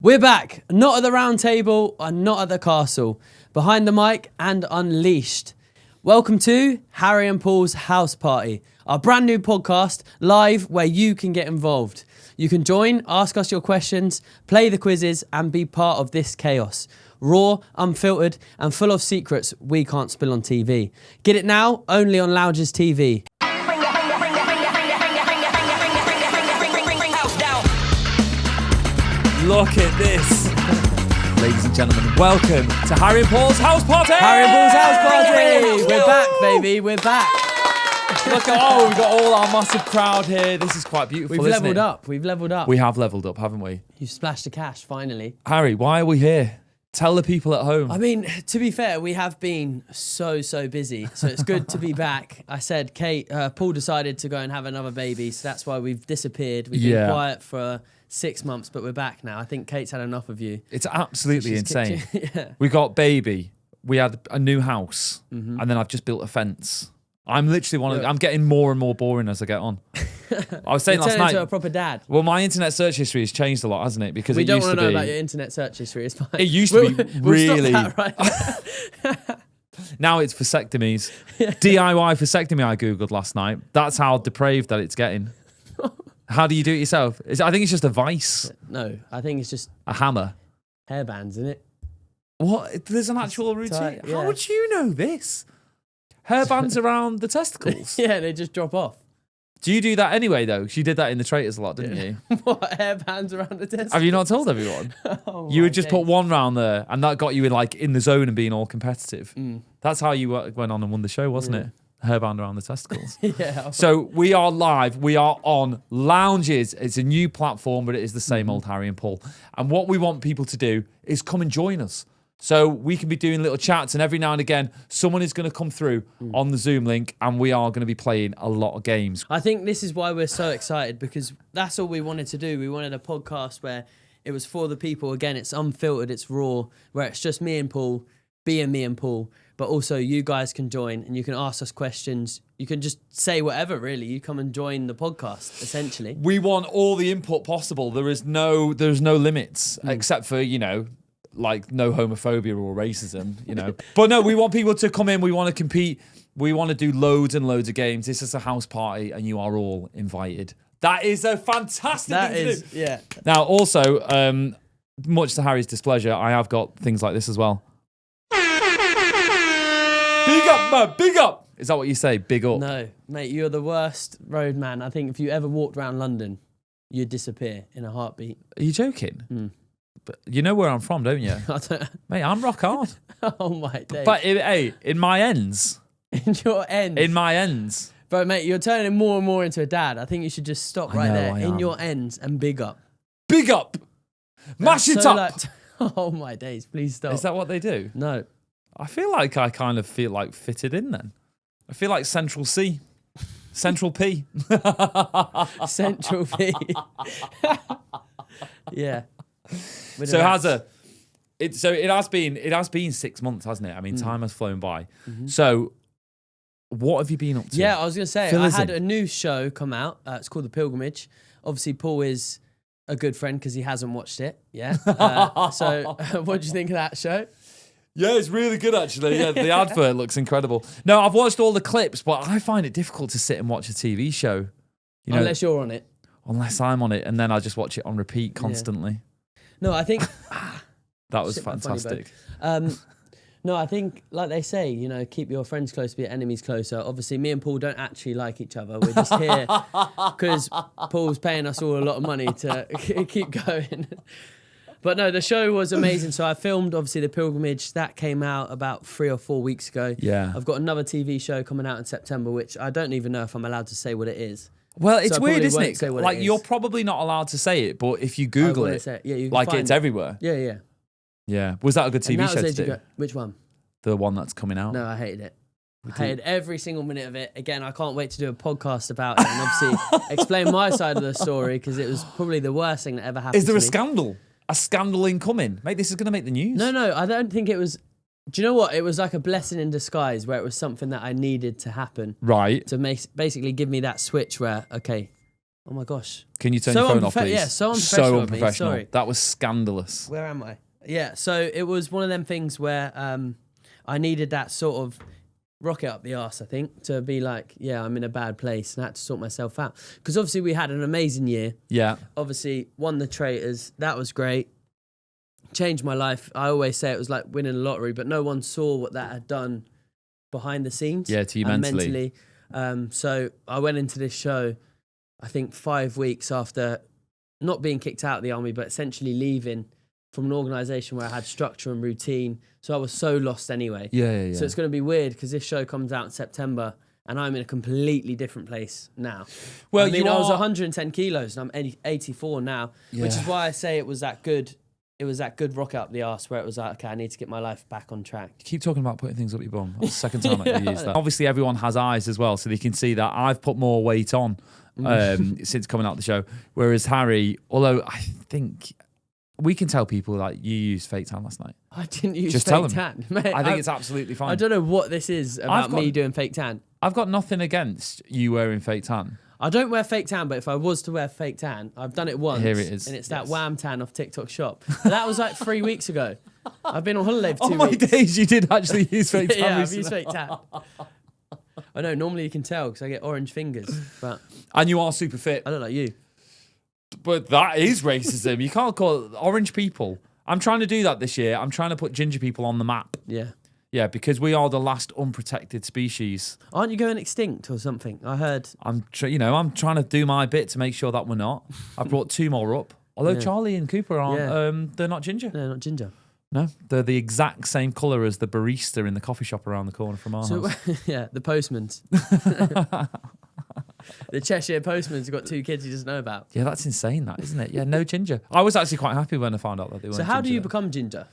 We're back, not at the round table and not at the castle, behind the mic and unleashed. Welcome to Harry and Paul's House Party, our brand new podcast, live where you can get involved. You can join, ask us your questions, play the quizzes and be part of this chaos. Raw, unfiltered and full of secrets we can't spill on TV. Get it now, only on Lounges TV. Look at this. Ladies and gentlemen, welcome to Harry and Paul's House Party! Harry and Paul's House Party! We're back, baby, we're back. Look at, we've got all our massive crowd here. This is quite beautiful, We've leveled up. We have leveled up, haven't we? You've splashed the cash, finally. Harry, why are we here? Tell the people at home. I mean, to be fair, we have been so busy, so it's good to be back. I said, Paul decided to go and have another baby, so that's why we've disappeared. We've been quiet for 6 months, but we're back now. I think Kate's had enough of you. It's absolutely insane. Yeah. We got baby, we had a new house, and then I've just built a fence. I'm literally I'm getting more and more boring as I get on. I was saying last night. Into a proper dad. Well, my internet search history has changed a lot, hasn't it? Because we don't want to know be, about your internet search history. It's fine. It used to be really. We'll stop that right now it's vasectomies. DIY vasectomy I googled last night. That's how depraved that it's getting. How do you do it yourself? I think it's just a vice. No, I think it's just a hammer. Hairbands, isn't it? What? There's an actual routine. Tight, yeah. How would you know this? Hairbands around the testicles. Yeah, they just drop off. Do you do that anyway, though? Because you did that in the Traitors a lot, didn't you? What, hairbands around the testicles? Have you not told everyone? You would just put one round there, and that got you in the zone and being all competitive. That's how you went on and won the show, wasn't it? Hairband around the testicles. Yeah. So we are live. We are on Lounges. It's a new platform, but it is the same old Harry and Paul. And what we want people to do is come and join us. So we can be doing little chats, and every now and again, someone is going to come through on the Zoom link, and we are going to be playing a lot of games. I think this is why we're so excited, because that's all we wanted to do. We wanted a podcast where it was for the people. Again, it's unfiltered, it's raw, where it's just me and Paul, being me and Paul, but also you guys can join and you can ask us questions. You can just say whatever, really. You come and join the podcast, essentially. We want all the input possible. There's no limits, except for, like no homophobia or racism, But no, we want people to come in. We want to compete. We want to do loads and loads of games. This is a house party and you are all invited. That is a fantastic thing to do. Yeah. Now, also, much to Harry's displeasure, I have got things like this as well. Big up, man, big up. Is that what you say? Big up? No, mate, you're the worst road man. I think if you ever walked around London, you'd disappear in a heartbeat. Are you joking? But you know where I'm from, don't you? Mate, I'm rock hard. Oh my days. But in my ends. In your ends. In my ends. Bro, mate, you're turning more and more into a dad. I think you should just stop right there. In your ends and big up. Big up. Mash it up. Oh my days, please stop. Is that what they do? No. I feel like I kind of feel like fitted in then. I feel like Central C. Central P. Central P. Yeah. So it has been 6 months, hasn't it? I mean, time has flown by. So what have you been up to? Yeah, I was going to say, I had a new show come out. It's called The Pilgrimage. Obviously, Paul is a good friend because he hasn't watched it. Yeah. So what do you think of that show? Yeah, it's really good, actually. Yeah, the advert looks incredible. No, I've watched all the clips, but I find it difficult to sit and watch a TV show. Unless you're on it. Unless I'm on it, and then I just watch it on repeat constantly. Yeah. No, I think... that was fantastic. No, I think, like they say, keep your friends close, be your enemies closer. Obviously, me and Paul don't actually like each other. We're just here because Paul's paying us all a lot of money to keep going. But no, the show was amazing. So I filmed, obviously, The Pilgrimage. That came out about 3 or 4 weeks ago. Yeah. I've got another TV show coming out in September, which I don't even know if I'm allowed to say what it is. Well, it's weird, isn't it? Like, you're probably not allowed to say it, but if you Google it, you can like, find it's everywhere. Yeah. Yeah. Was that a good TV show to do? Which one? The one that's coming out. No, I hated it. I hated every single minute of it. Again, I can't wait to do a podcast about it and obviously explain my side of the story because it was probably the worst thing that ever happened to me. Is there a scandal? A scandal incoming? Mate, this is going to make the news. No, I don't think it was... Do you know what? It was like a blessing in disguise where it was something that I needed to happen. Right. To basically give me that switch where, okay, Oh my gosh. Can you turn your phone off, please? Yeah, so unprofessional. unprofessional. Sorry. That was scandalous. Where am I? Yeah, so it was one of them things where I needed that sort of rocket up the arse, I think, to be like, yeah, I'm in a bad place and I had to sort myself out. Because obviously we had an amazing year. Yeah. Obviously won the Traitors. That was great. Changed my life. I always say it was like winning a lottery, but no one saw what that had done behind the scenes. Yeah, to you mentally. So I went into this show, I think 5 weeks after not being kicked out of the army, but essentially leaving from an organisation where I had structure and routine. So I was so lost anyway. Yeah. So it's going to be weird because this show comes out in September and I'm in a completely different place now. Well, I was 110 kilos and I'm 84 now, which is why I say it was that good. It was that good rocket up the arse where it was like, okay, I need to get my life back on track. You keep talking about putting things up your bum. That's the second time I've used that. Obviously, everyone has eyes as well, so they can see that I've put more weight on since coming out the show. Whereas Harry, although I think we can tell people like you used fake tan last night. I didn't use Just fake tan. Mate, I think it's absolutely fine. I don't know what this is about me doing fake tan. I've got nothing against you wearing fake tan. I don't wear fake tan, but if I was to wear fake tan, I've done it once. Here it is. And it's that wham tan off TikTok shop. But that was like 3 weeks ago. I've been on holiday for 2 Oh weeks. my days, you did actually use fake tan. Yeah, I've recently. used fake tan. I know, normally you can tell because I get orange fingers. But And you are super fit. I don't like you. But that is racism. You can't call it orange people. I'm trying to do that this year. I'm trying to put ginger people on the map. Yeah. Yeah, because we are the last unprotected species. Aren't you going extinct or something? I heard. I'm trying to do my bit to make sure that we're not. I've brought 2 more up. Although Charlie and Cooper aren't, they're not ginger. No, not ginger. No, they're the exact same colour as the barista in the coffee shop around the corner from our house. Yeah, the postman's. The Cheshire postman's got 2 kids he doesn't know about. Yeah, that's insane, that, isn't it? Yeah, no ginger. I was actually quite happy when I found out that they weren't So how do you ginger. become ginger?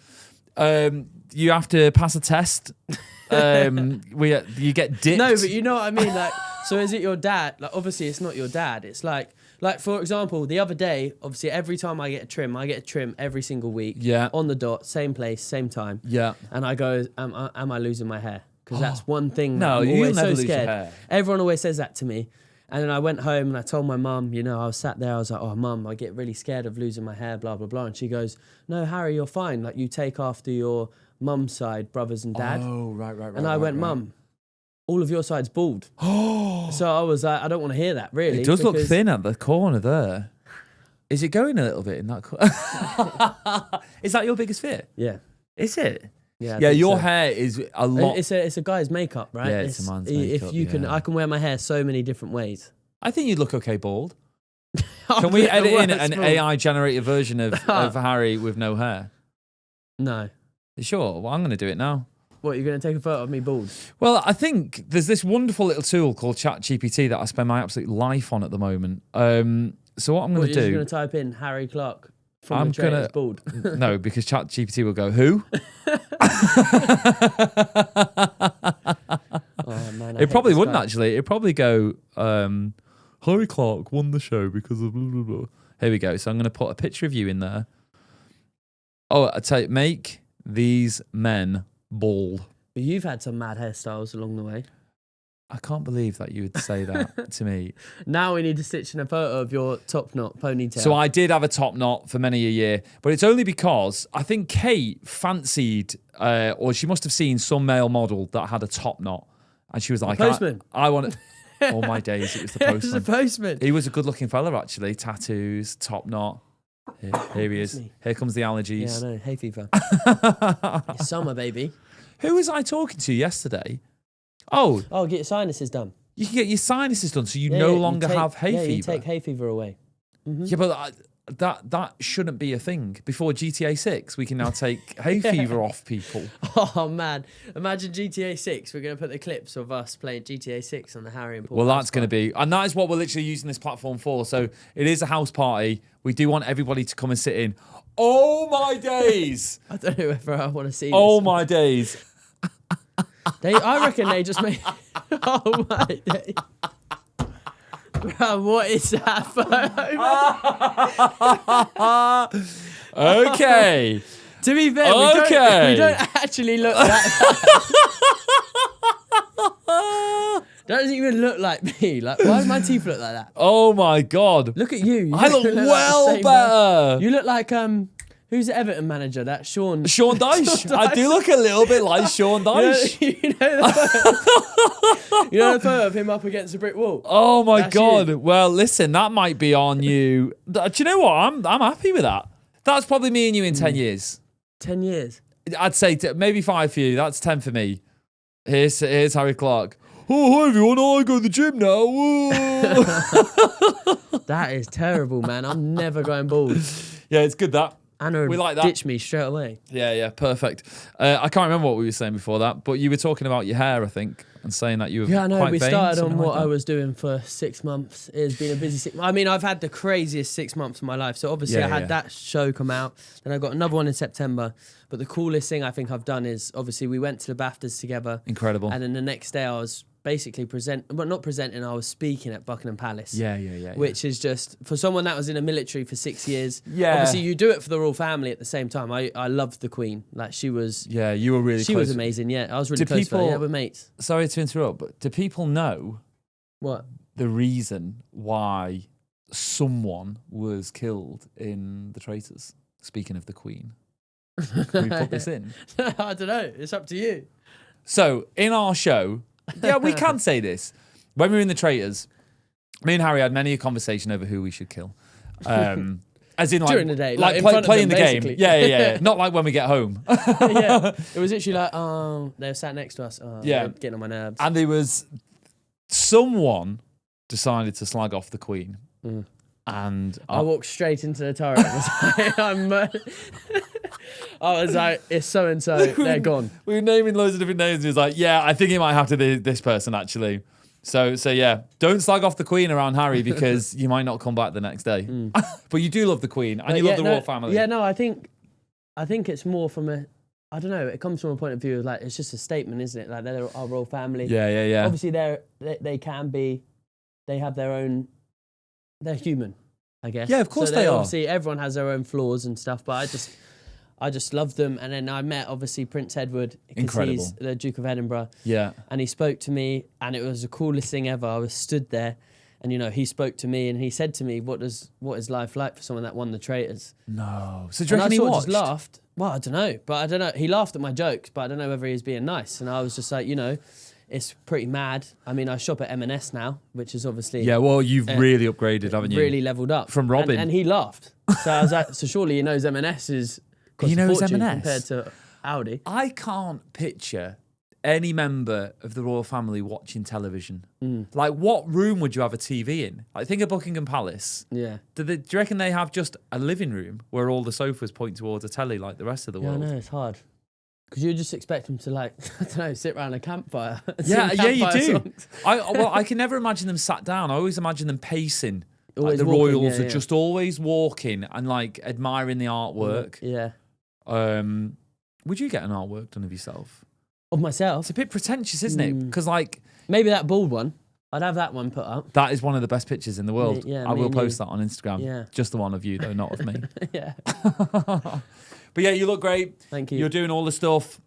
You have to pass a test. You get dipped. No, but you know what I mean. Like, so is it your dad? Like, obviously it's not your dad. It's like for example, the other day, obviously every time I get a trim every single week. Yeah. On the dot, same place, same time. Yeah. And I go, am I losing my hair? Because that's one thing. No, I'm you'll always never so lose your scared. hair. Everyone always says that to me. And then I went home and I told my mum, I was sat there, I was like, oh, mum, I get really scared of losing my hair, blah, blah, blah. And she goes, no, Harry, you're fine. Like, you take after your mum's side, brothers and dad. Oh, right. And I went, mum, all of your side's bald. So I was like, I don't want to hear that, really. It does look thin at the corner there. Is it going a little bit in that corner? Is that your biggest fear? Yeah. Is it? Yeah, Yeah, your hair is a lot. It's a guy's makeup, right? Yeah, it's a man's makeup, If you can, yeah. I can wear my hair so many different ways. I think you'd look okay bald. Can we edit in an AI-generated version of Harry with no hair? No. You sure? Well, I'm going to do it now. What, you're going to take a photo of me bald? Well, I think there's this wonderful little tool called ChatGPT that I spend my absolute life on at the moment. So what I'm going to do... You're going to type in Harry Clark from I'm the Traitors gonna bald? No, because ChatGPT will go, who? Oh, man, It probably wouldn't actually. It'd probably go, Harry Clark won the show because of blah, blah, blah. Here we go. So I'm going to put a picture of you in there. Oh, I tell you, make these men bald. You've had some mad hairstyles along the way. I can't believe that you would say that to me. Now we need to stitch in a photo of your top knot ponytail. So I did have a top knot for many a year, but it's only because I think Kate fancied, or she must have seen some male model that had a top knot. And she was like, postman. I want it. All my days, it was the It postman. was a postman. He was a good-looking fella, actually. Tattoos, top knot. Here he is. Here comes the Yeah, allergies. I know. Hay fever. It's summer, baby. Who was I talking to yesterday? Oh, Get your sinuses done. you can get your sinuses done, so you Yeah, no you longer take- have hay yeah, fever. you take hay fever away. Yeah, but that shouldn't be a thing. Before GTA 6, we can now take hay fever off people. Oh, man. Imagine GTA 6. We're going to put the clips of us playing GTA 6 on the Harry and Paul. Well, that's going to be, and that is what we're literally using this platform for. So it is a house party. We do want everybody to come and sit in. Oh my days! I don't know whether I want to see this. Oh my days! I reckon they just made... Oh, my days. Bro, what is that photo? Okay. To be fair, we don't actually look that bad. doesn't even look like me. Like, why does my teeth look like that? Oh my God. Look at you. I look well like better. You look like who's the Everton manager? That Sean Dyche. Sean Dyche. I do look a little bit like Sean Dyche. You know the photo of him up against a brick wall? Oh my That's God. you. Well, listen, that might be on you. Do you know what? I'm happy with that. That's probably me and you in 10 years. 10 years. I'd say maybe 5 for you. That's 10 for me. Here's Harry Clark. Oh, hi everyone. I go to the gym now. That is terrible, man. I'm never going bald. Yeah, it's good that. Anna We like that. ditched me straight away. Yeah, perfect. I can't remember what we were saying before that, but you were talking about your hair, I think, and saying that you were Yeah, I know. quite We vain, started on something what like I that. was doing for 6 months. It's been a busy 6 months. I mean, I've had the craziest 6 months of my life. So obviously I had that show come out. Then I got another one in September. But the coolest thing I think I've done is obviously we went to the BAFTAs together. Incredible. And then the next day I was basically not presenting, I was speaking at Buckingham Palace. Yeah. Which is just, for someone that was in the military for 6 years, Yeah. obviously you do it for the royal family at the same time. I loved the Queen. Like she was... Yeah, you were really She close. was amazing, yeah. I was really Do close to her. people- Yeah, we're mates. Sorry to interrupt, but do people know What? the reason why someone was killed in the Traitors? Speaking of the Queen. Can we put this in? I don't know. It's up to you. So, in our show, yeah, we can say this. When we were in the Traitors, me and Harry had many a conversation over who we should kill. As in, like, During the day, like in front of playing them, the game. basically. Yeah. Not like when we get home. Yeah. It was literally like, oh, they were sat next to us. Oh, Yeah. they're getting on my nerves. And there was someone decided to slag off the Queen. And I walked straight into the turret. I was like, it's so and so. They're gone. we were naming loads of different names. He was like, yeah, I think it might have to be this person actually. So yeah, don't slag off the Queen around Harry because you might not come back the next day. But you do love the Queen and you love the royal family. Yeah, no, I think it's more from I don't know. It comes from a point of view of like it's just a statement, isn't it? Like they're our royal family. Yeah. Obviously, they can be. They have their own. They're human, I guess. Yeah, of course they are. Obviously, everyone has their own flaws and stuff, but I just love them. And then I met obviously Prince Edward because Incredible. he's the Duke of Edinburgh. Yeah. And he spoke to me, and it was the coolest thing ever. I was stood there, and he spoke to me, and he said to me, "What is life like for someone that won the Traitors?" No. So do you And I reckon he sort of watched? just laughed. Well, I don't know, but I don't know. He laughed at my jokes, but I don't know whether he was being nice. And I was just like, it's pretty mad. I mean, I shop at M&S now, which is obviously Yeah, well, you've really upgraded, haven't you? really leveled up From Robin. And he laughed. So I was like, so surely he knows M&S is cost He a knows fortune M&S? compared to Audi. I can't picture any member of the royal family watching television. Like, what room would you have a TV in? Like, think of Buckingham Palace. Yeah. Do you reckon they have just a living room where all the sofas point towards a telly like the rest of the Yeah, I world? know, it's hard. Because you just expect him to I don't know, sit around a campfire. Yeah, sing you campfire do. songs. I can never imagine them sat down. I always imagine them pacing. Like Always the walking, royals yeah, are just always walking and like admiring the artwork. Yeah. Would you get an artwork done of yourself? Of myself. It's a bit pretentious, isn't it? Because like Maybe that bald one. I'd have that one put up. that is one of the best pictures in the world. Yeah, I me will and post you. that on Instagram. Yeah. Just the one of you though, not of me. Yeah. But yeah, you look great. Thank you. You're doing all the stuff.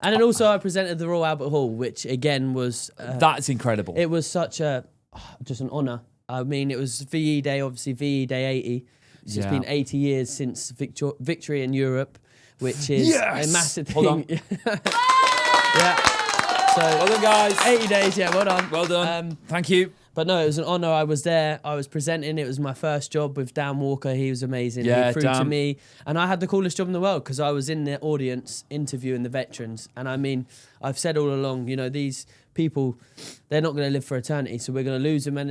And then also I presented the Royal Albert Hall, which again was... That's incredible. it was such just an honour. I mean, it was VE Day, obviously VE Day 80. So it's been 80 years since victory in Europe, which is a massive thing. Hold on. Yeah. So Well done, guys. 80 days, yeah, well done. Well done. Thank you. But no, it was an honour. I was there. I was presenting. It was my first job with Dan Walker. He was amazing. Yeah, he threw to Dan. me. And I had the coolest job in the world because I was in the audience interviewing the veterans. And I mean, I've said all along, these people, they're not going to live for eternity. So we're going to lose them. And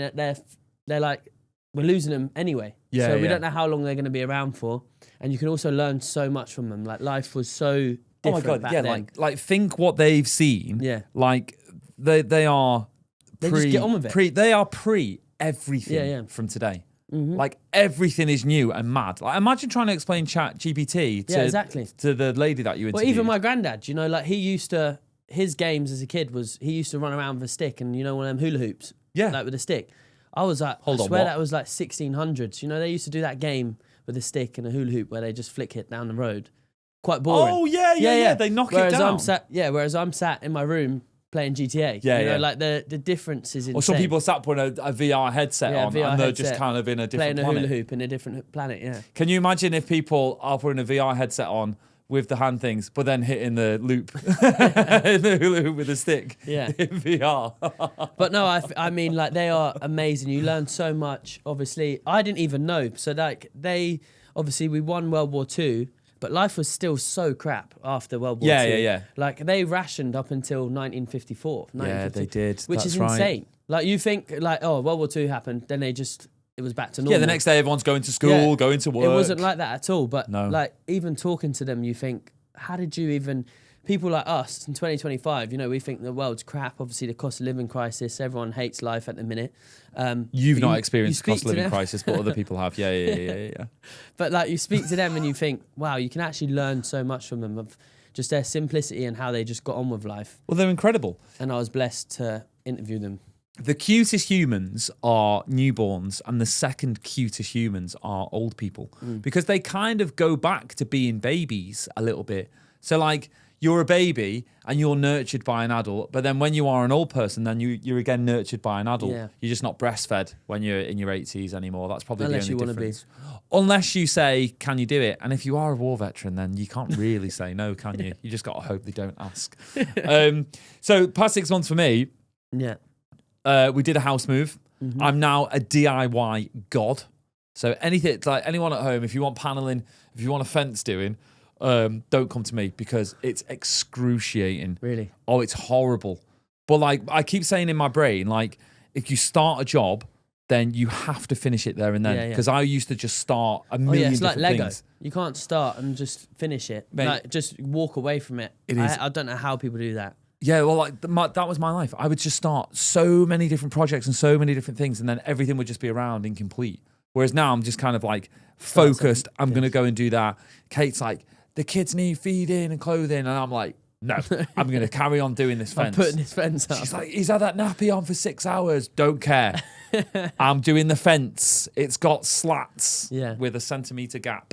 they're like, we're losing them anyway. Yeah, So we yeah. don't know how long they're going to be around for. And you can also learn so much from them. Like life was so Oh my different god, back yeah, then. like think what they've seen. Yeah. Like they are They just get on with it. They are pre everything Yeah. from today. Like everything is new and mad. Like imagine trying to explain Chat GPT Yeah, exactly. to the lady that you interviewed. Well, even my granddad, like he used to, his games as a kid was, he used to run around with a stick and one of them hula hoops. Yeah. Like with a stick. I was like, Hold I on, swear what? that was like 1600s. They used to do that game with a stick and a hula hoop where they just flick it down the road. Quite boring. Oh yeah. They knock whereas it down. whereas I'm sat in my room playing GTA. Yeah, you know, yeah. like the difference is insane. Or some people sat putting a VR headset on VR and they're headset, just kind of in a different playing a planet. hula hoop in a different planet. Yeah. Can you imagine if people are putting a VR headset on with the hand things, but then hitting the loop in the hula hoop with a stick Yeah. in VR? But no, I mean, like, they are amazing. You learn so much. Obviously, I didn't even know. So, like, we won World War II, but life was still so crap after World War II. Yeah. Like, they rationed up until 1954. Yeah, they did. Which That's is right. insane. Like, you think, like, oh, World War II happened, then it was back to normal. Yeah, the next day everyone's going to school, going to work. It wasn't like that at all. But No. like, even talking to them, you think, how did you even? People like us in 2025, you know, we think the world's crap. Obviously, the cost of living crisis. Everyone hates life at the minute. You've but not experienced the speak cost of to living them. crisis, but other people have. Yeah. But like, you speak to them and you think, wow, you can actually learn so much from them of just their simplicity and how they just got on with life. Well, they're incredible. And I was blessed to interview them. The cutest humans are newborns, and the second cutest humans are old people because they kind of go back to being babies a little bit. So, like, you're a baby and you're nurtured by an adult, but then when you are an old person, then you're again nurtured by an adult. Yeah. You're just not breastfed when you're in your 80s anymore. That's probably Unless the you only wanna be. difference. Unless you say, can you do it? And if you are a war veteran, then you can't really say no, can you? You just got to hope they don't ask. So past 6 months for me, Yeah. we did a house move. Mm-hmm. I'm now a DIY god. So anything, like anyone at home, if you want paneling, if you want a fence doing, don't come to me because it's excruciating. Really? Oh, it's horrible. But like I keep saying in my brain, like if you start a job, then you have to finish it there and then. Yeah, yeah. Because I used to just start a Oh million yeah, it's like different Lego. things. You can't start and just finish it. Mate. Like, just walk away from it. It is. I don't know how people do that. Yeah, well, like that was my life. I would just start so many different projects and so many different things, and then everything would just be around incomplete. Whereas now I'm just kind of like focused. I'm going to go and do that. Kate's like, the kids need feeding and clothing, and I'm like, no, I'm going to carry on doing this I'm fence. putting this fence up. She's like, he's had that nappy on for 6 hours. Don't care. I'm doing the fence. It's got slats with a centimetre gap.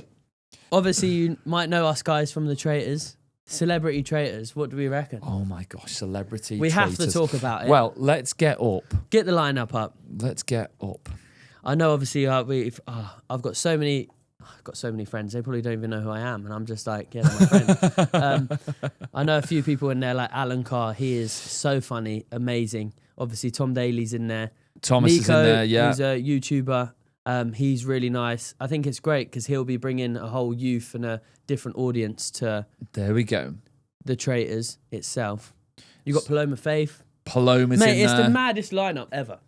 Obviously, you might know us guys from the Traitors. Celebrity Traitors. What do we reckon? Oh my gosh, celebrity We have to traitors. talk about it. Well, let's get up. Get the lineup up. Let's get up. I know, obviously, I've got so many friends. They probably don't even know who I am, and I'm just like, yeah, they're my friend. I know a few people in there, like Alan Carr. He is so funny, amazing. Obviously, Tom Daly's in there. Thomas Nico, is in there, yeah. who's a YouTuber. He's really nice. I think it's great because he'll be bringing a whole youth and a different audience to There we go. the Traitors itself. You got Paloma Faith. Paloma's Mate, in it's there. the maddest lineup ever.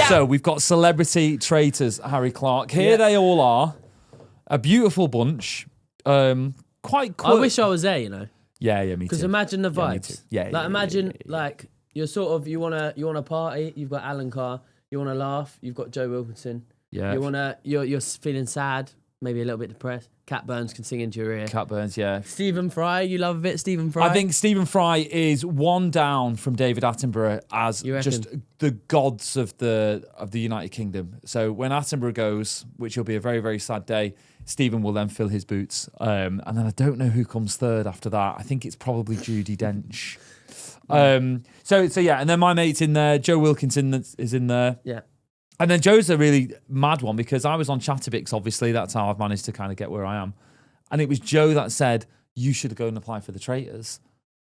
So we've got celebrity traitors, Harry Clark. Here they all are. A beautiful bunch. Quite cool. I wish I was there, you know. Yeah, me too. Because imagine the Yeah, me too. vibes. Yeah, Like, imagine, like, you're sort of, you wanna party, you've got Alan Carr. You wanna laugh, you've got Joe Wilkinson. Yeah. You're feeling sad, maybe a little bit depressed. Cat Burns can sing into your ear. Cat Burns, yeah. Stephen Fry, you love a bit, Stephen Fry. I think Stephen Fry is one down from David Attenborough as You reckon? just the gods of the United Kingdom. So when Attenborough goes, which will be a very, very sad day, Stephen will then fill his boots. And then I don't know who comes third after that. I think it's probably Judi Dench. So yeah, and then my mate's in there. Joe Wilkinson is in there. Yeah. And then Joe's a really mad one because I was on Chatterbix, obviously. That's how I've managed to kind of get where I am. And it was Joe that said, you should go and apply for the Traitors.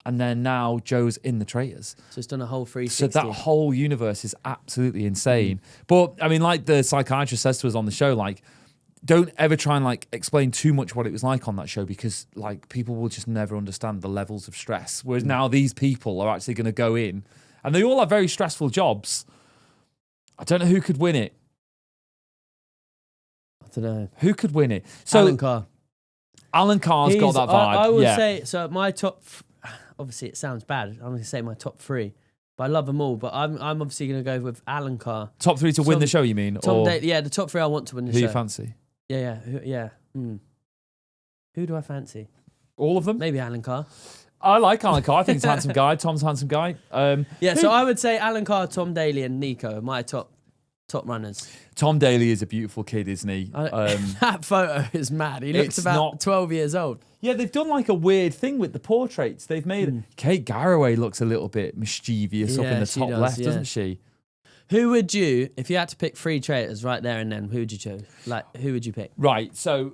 And then now Joe's in the Traitors. So it's done a whole 360. So that whole universe is absolutely insane. But, I mean, like the psychiatrist says to us on the show, like, don't ever try and, like, explain too much what it was like on that show because, like, people will just never understand the levels of stress. Whereas now these people are actually going to go in and they all have very stressful jobs. I don't know who could win it. I don't know. Who could win it? So Alan Carr. Alan Carr's got that vibe. I would yeah. say, so my top, obviously it sounds bad. I'm going to say my top 3. But I love them all. But I'm obviously going to go with Alan Carr. Top 3 to win the show, you mean? Tom or Daly, yeah, the top 3 I want to win the show. who you fancy? Yeah. Who do I fancy? All of them? Maybe Alan Carr. I like Alan Carr. I think he's a handsome guy. Tom's a handsome guy. Yeah, so I would say Alan Carr, Tom Daly, and Nico are my top top runners. Tom Daley is a beautiful kid, isn't he? That photo is mad. He looks It's about not- 12 years old. Yeah, they've done like a weird thing with the portraits. They've made Kate Garraway looks a little bit mischievous up Yeah, in the she top does, left, yeah. doesn't she? Who would you, if you had to pick 3 traitors right there and then, who would you choose? Like, who would you pick? Right. So,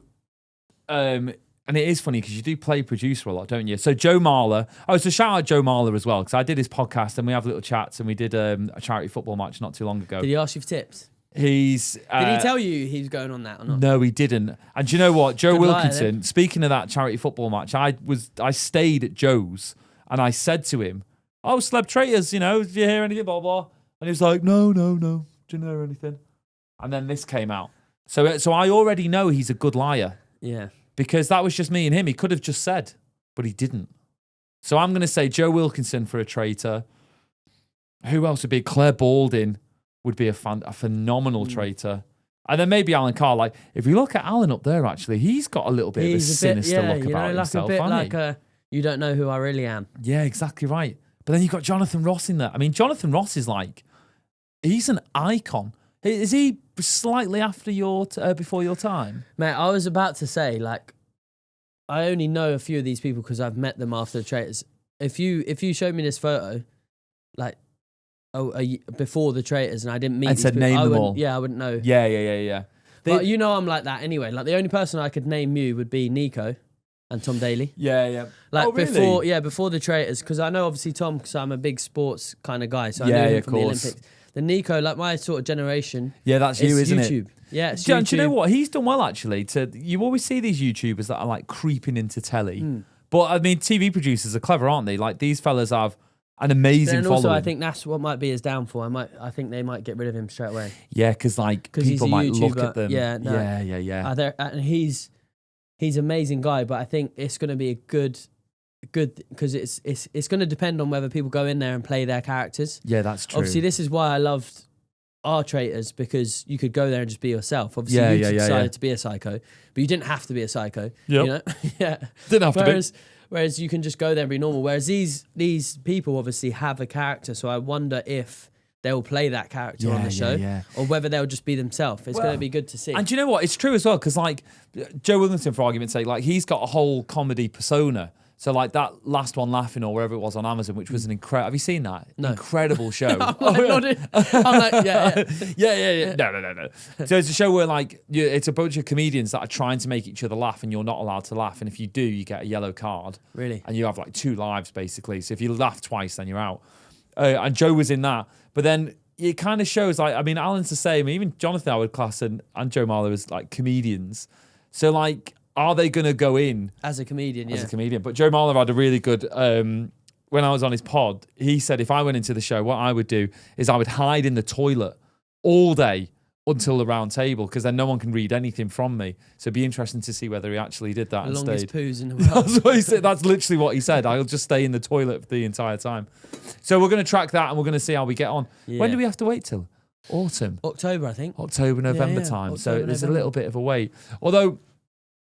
and it is funny because you do play producer a lot, don't you? So Joe Marler. Oh, so shout out Joe Marler as well because I did his podcast and we have little chats and we did a charity football match not too long ago. Did he ask you for tips? Did he tell you he was going on that or not? No, he didn't. And do you know what? Joe Good liar, Wilkinson, then. speaking of that charity football match, I stayed at Joe's and I said to him, "Oh, Celeb Traitors, did you hear anything, blah, blah?" And he was like, no, didn't hear anything. And then this came out. So I already know he's a good liar. Yeah. Because that was just me and him. He could have just said, but he didn't. So I'm going to say Joe Wilkinson for a traitor. Who else would be? Claire Balding would be a phenomenal traitor. And then maybe Alan Carr. Like, if you look at Alan up there, actually, he's got a little bit of a sinister look about himself, a bit hasn't he? like you don't know who I really am. Yeah, exactly right. But then you've got Jonathan Ross in there. I mean, Jonathan Ross is like, he's an icon. Is he slightly after before your time? Mate, I was about to say, like, I only know a few of these people because I've met them after the Traitors. If you showed me this photo, like, before the Traitors, and I didn't meet And these said people, name I them wouldn't- all. Yeah, I wouldn't know. Yeah. But I'm like that anyway. Like, the only person I could name you would be Nico and Tom Daley. Yeah. Like, Oh, really? before the Traitors, because I know obviously Tom, because I'm a big sports kind of guy, so I Yeah, knew him of from the course. Olympics. The Nico, like my sort of generation, Yeah, that's you, it's isn't YouTube. it? Yeah, it's Do YouTube. you know what? He's done well, actually. You always see these YouTubers that are like creeping into telly. Hmm. But I mean, TV producers are clever, aren't they? Like, these fellas have an amazing And following. also, I think that's what might be his downfall. I think they might get rid of him straight away. Yeah, because like Because he's people a might look YouTuber. at them. Yeah, no. Yeah. And he's an amazing guy, but I think it's going to be a good because it's going to depend on whether people go in there and play their characters. Yeah, that's true. Obviously, this is why I loved our Traitors, because you could go there and just be yourself. Obviously, you decided to be a psycho, but you didn't have to be a psycho. Yep. Yeah. Didn't have to be. Whereas you can just go there and be normal. Whereas these people obviously have a character, so I wonder if they'll play that character on the show, or whether they'll just be themselves. It's going to be good to see. And do you know what? It's true as well, because like Joe Wilkinson, for argument's sake, like he's got a whole comedy persona. So like that last one, Laughing, or wherever it was on Amazon, which was an incredible. Have you seen that? No. Incredible show. I'm like, yeah. Yeah. No. So it's a show where like it's a bunch of comedians that are trying to make each other laugh, and you're not allowed to laugh. And if you do, you get a yellow card. Really? And you have like 2 lives basically. So if you laugh twice, then you're out. And Joe was in that, but then it kind of shows like, I mean, Alan's the same. Even Jonathan I would class and Joe Marler as like comedians. So like, are they going to go in As a comedian, as a comedian? But Joe Marler had a really good, when I was on his pod, he said if I went into the show, what I would do is I would hide in the toilet all day until the round table, because then no one can read anything from me. So it'd be interesting to see whether he actually did that The and longest stayed. poos in the world. That's what he said. That's literally what he said. I'll just stay in the toilet the entire time. So we're going to track that and we're going to see how we get on. Yeah. When do we have to wait till? Autumn. October, I think. October, November yeah. time. So October, there's November. a little bit of a wait. Although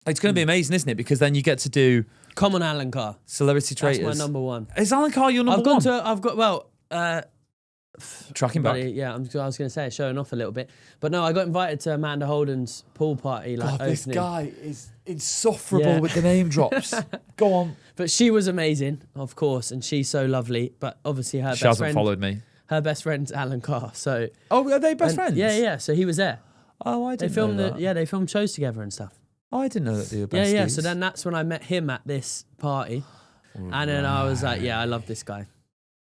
it's going to be amazing, isn't it? Because then you get to do Come on, Alan Carr. Celebrity Traitors. That's my number one. Is Alan Carr your number one? Tracking back. Yeah, I was going to say showing off a little bit, but no, I got invited to Amanda Holden's pool party. Like, God, this opening. guy is insufferable Yeah. with the name drops. Go on. But she was amazing, of course, and she's so lovely. But obviously, She hasn't followed me. Her best friend's Alan Carr. So Oh, are they best friends? Yeah. So he was there. Oh, I They didn't filmed know that. they filmed shows together and stuff. Oh, I didn't know that they were besties. Yeah. So then that's when I met him at this party, and then I was like, yeah, I love this guy.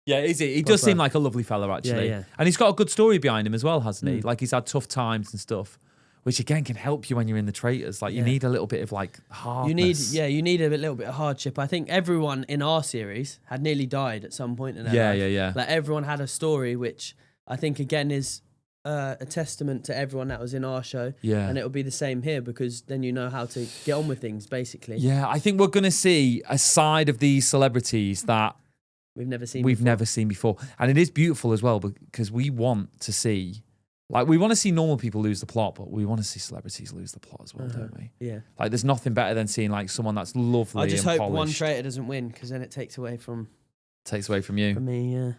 Yeah, is he? He does seem like a lovely fella, actually. Yeah. And he's got a good story behind him as well, hasn't he? Like, he's had tough times and stuff, which again can help you when you're in the Traitors. Like, you need a little bit of like hardness. You need a little bit of hardship. I think everyone in our series had nearly died at some point in their life. Yeah. Like, everyone had a story, which I think again is a testament to everyone that was in our show. Yeah. And it'll be the same here, because then you know how to get on with things, basically. Yeah, I think we're going to see a side of these celebrities that We've never seen before. And it is beautiful as well, because we want to see, like, we want to see normal people lose the plot, but we want to see celebrities lose the plot as well, don't we? Yeah. Like, there's nothing better than seeing like someone that's lovely I just and hope one polished. traitor doesn't win, because then it takes away from Takes away from you. me, yeah.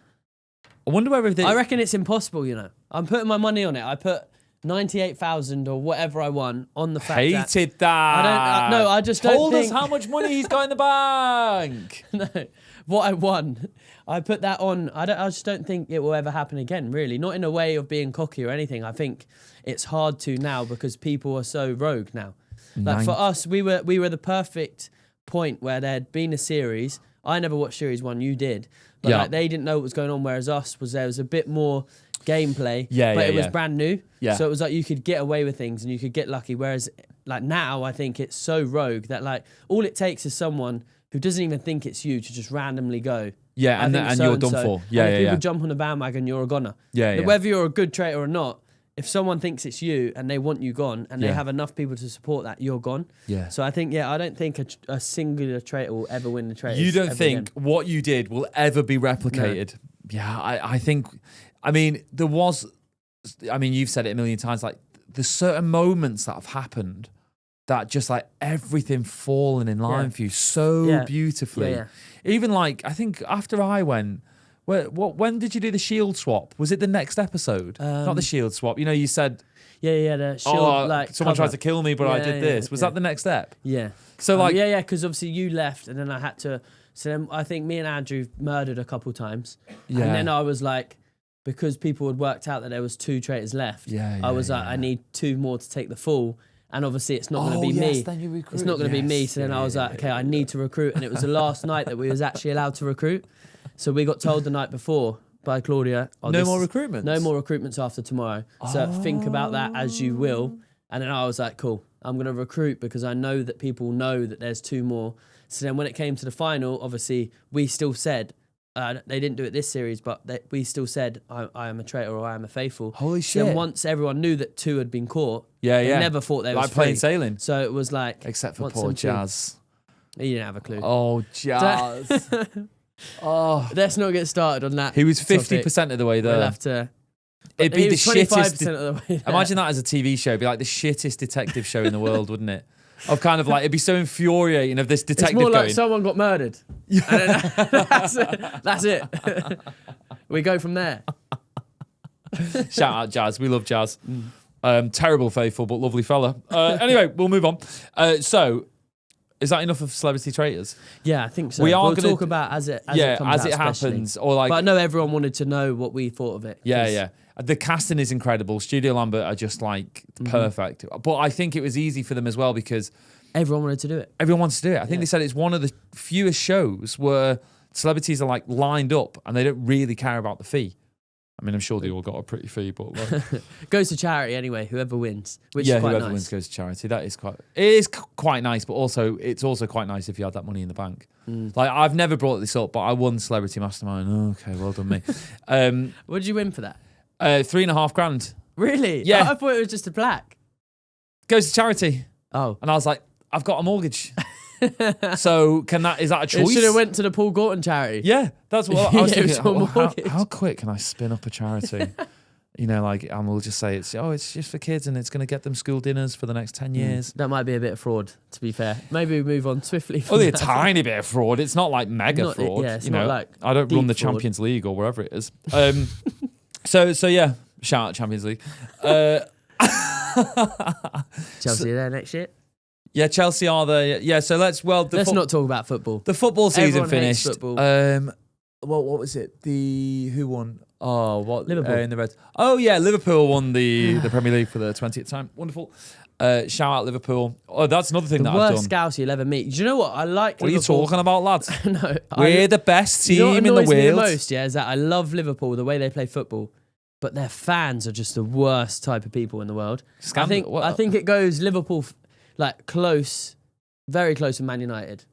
I wonder whether they... I reckon it's impossible, you know. I'm putting my money on it. I put 98,000 or whatever I won on the fact Hated that. No, I just don't Told think... us how much money he's got in the bank. No, what I won, I put that on. I just don't think it will ever happen again, really. Not in a way of being cocky or anything. I think it's hard to now because people are so rogue now. Like for us, we were the perfect point where there had been a series. I never watched series 1, you did. But like, they didn't know what was going on, whereas us there was a bit more gameplay. But it was brand new. Yeah. So it was like you could get away with things and you could get lucky. Whereas like now I think it's so rogue that like all it takes is someone who doesn't even think it's you to just randomly go. Yeah, and you're done for. Yeah, and if people jump on a bandwagon, you're a goner. Yeah. Whether you're a good traitor or not, if someone thinks it's you and they want you gone and they have enough people to support that, you're gone. Yeah. So I think, I don't think a singular traitor will ever win the Traitors. You don't think what you did will ever be replicated? No. Yeah, I think, you've said it a million times, like there's certain moments that have happened that just like everything fallen in line for you so beautifully. Yeah. Even like, I think after I went, when did you do the shield swap? Was it the next episode? Not the shield swap. You know, you said... Yeah, the shield, someone tried to kill me, but I did this. Was that the next step? Yeah. So like... because obviously you left and then I had to... So then I think me and Andrew murdered a couple times. Yeah. And then I was like, because people had worked out that there was 2 traitors left, I was like, I need 2 more to take the fall. And obviously it's not going to be me. Then you recruit. It's not going to be me. So then I was like, okay, I need to recruit. And it was the last night that we was actually allowed to recruit. So we got told the night before by Claudia. No more recruitments? No more recruitments after tomorrow. So think about that as you will. And then I was like, cool, I'm going to recruit because I know that people know that there's 2 more. So then when it came to the final, obviously we still said, they didn't do it this series, but we still said, I am a traitor or I am a faithful. Holy shit. Then once everyone knew that 2 had been caught, they never thought they was like plain sailing. So it was like... Except for poor Jazz. He didn't have a clue. Oh, Jazz. Let's not get started on that. He was 50% of the way there. We'll have to... It'd be the shittest... of the way there. Imagine that as a TV show. It'd be like the shittest detective show in the world, wouldn't it? Of kind of like, it'd be so infuriating of this detective It's more going... like someone got murdered. And then that's it. We go from there. Shout out Jazz. We love Jazz. Terrible faithful, but lovely fella. Anyway, we'll move on. So, is that enough of Celebrity Traitors? Yeah, I think so. We'll talk about as it comes as out, it happens. Or like, but I know everyone wanted to know what we thought of it. Yeah. The casting is incredible. Studio Lambert are just like perfect. But I think it was easy for them as well because everyone wanted to do it. Everyone wants to do it. I think they said it's one of the fewest shows where celebrities are like lined up and they don't really care about the fee. I mean, I'm sure they all got a pretty fee, but like... goes to charity anyway, whoever wins, which is quite whoever nice. wins goes to charity. It is quite nice, but also it's also quite nice if you had that money in the bank. Like, I've never brought this up, but I won Celebrity Mastermind. Oh, okay, well done me. What did you win for that? $3,500. Really? Yeah. I thought it was just a plaque. Goes to charity. Oh. And I was like, I've got a mortgage. So is that a choice? It should have went to the Paul Gorton charity. Yeah, that's what I was thinking. How quick can I spin up a charity? You know, like, and we'll just say it's just for kids and it's going to get them school dinners for the next 10 years. That might be a bit of fraud, to be fair. Maybe we move on swiftly. Only a tiny bit of fraud. It's not like mega fraud. It's not like I don't run the fraud. Champions League or wherever it is. So yeah, shout out Champions League. Chelsea are there next year? Yeah, Chelsea are there. Yeah, so let's not talk about football. The football season Everyone finished. hates football. What was it? Who won? Oh, what? Liverpool. In the Reds. Oh yeah, Liverpool won the Premier League for the 20th time. Wonderful. Shout out Liverpool. Oh, that's another thing that I've done. The worst scouts you'll ever meet. Do you know what? I like What Liverpool. are you talking about, lads? No. We're the best team in the world. What annoys me the most, is that I love Liverpool, the way they play football, but their fans are just the worst type of people in the world. I think it goes Liverpool like close, very close with Man United.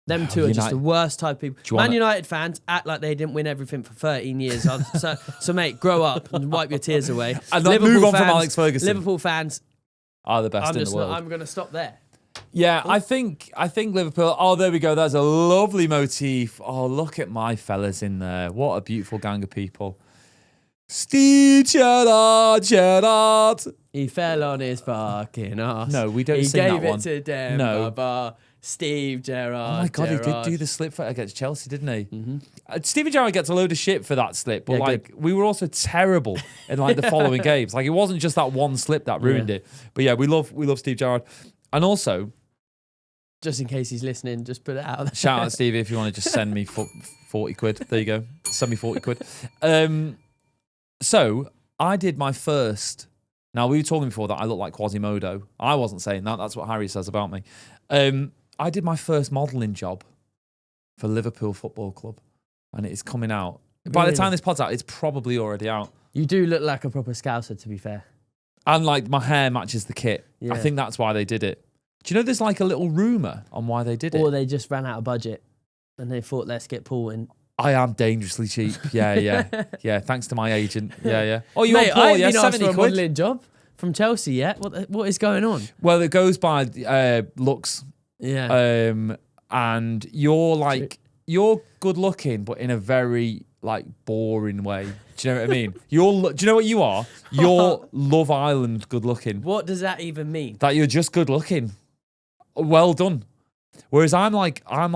Them two are just the worst type of people. Man United fans act like they didn't win everything for 13 years. So mate, grow up and wipe your tears away. And move on from Alex Ferguson. Liverpool fans are the best in the world. I'm going to stop there. Yeah, I think Liverpool. Oh, there we go. That's a lovely motif. Oh, look at my fellas in there. What a beautiful gang of people. Steve Gerrard. He fell on his fucking ass. No, we don't sing that one. He gave it to Demba. No. Ba. Steve Gerrard. Oh my God, he did do the slip foot against Chelsea, didn't he? Steven Gerrard gets a load of shit for that slip, but Yeah, we were also terrible in like the following games. Like it wasn't just that one slip that ruined it. But yeah, we love Steve Gerrard. And also, just in case he's listening, just put it out there. shout out Stevie if you want to just send me 40 quid. There you go. Send me 40 quid. So I did my first. Now we were talking before that I look like Quasimodo. I wasn't saying that. That's what Harry says about me. I did my first modelling job for Liverpool Football Club, and it is coming out. By the time this pod's out, it's probably already out. You do look like a proper scouser, to be fair. And like my hair matches the kit. Yeah. I think that's why they did it. Do you know there's like a little rumour on why they did it? Or they just ran out of budget and they thought, let's get Paul in. I am dangerously cheap. Yeah. Thanks to my agent. Yeah. Oh, you Mate, want Paul? I Yeah, ain't been asked 70 for a quid. modelling job from Chelsea yet. What is going on? Well, it goes by looks. Yeah. And you're good looking, but in a very like boring way. Do you know what I mean? Do you know what you are? You're Love Island good looking. What does that even mean? That you're just good looking. Well done. Whereas I'm like a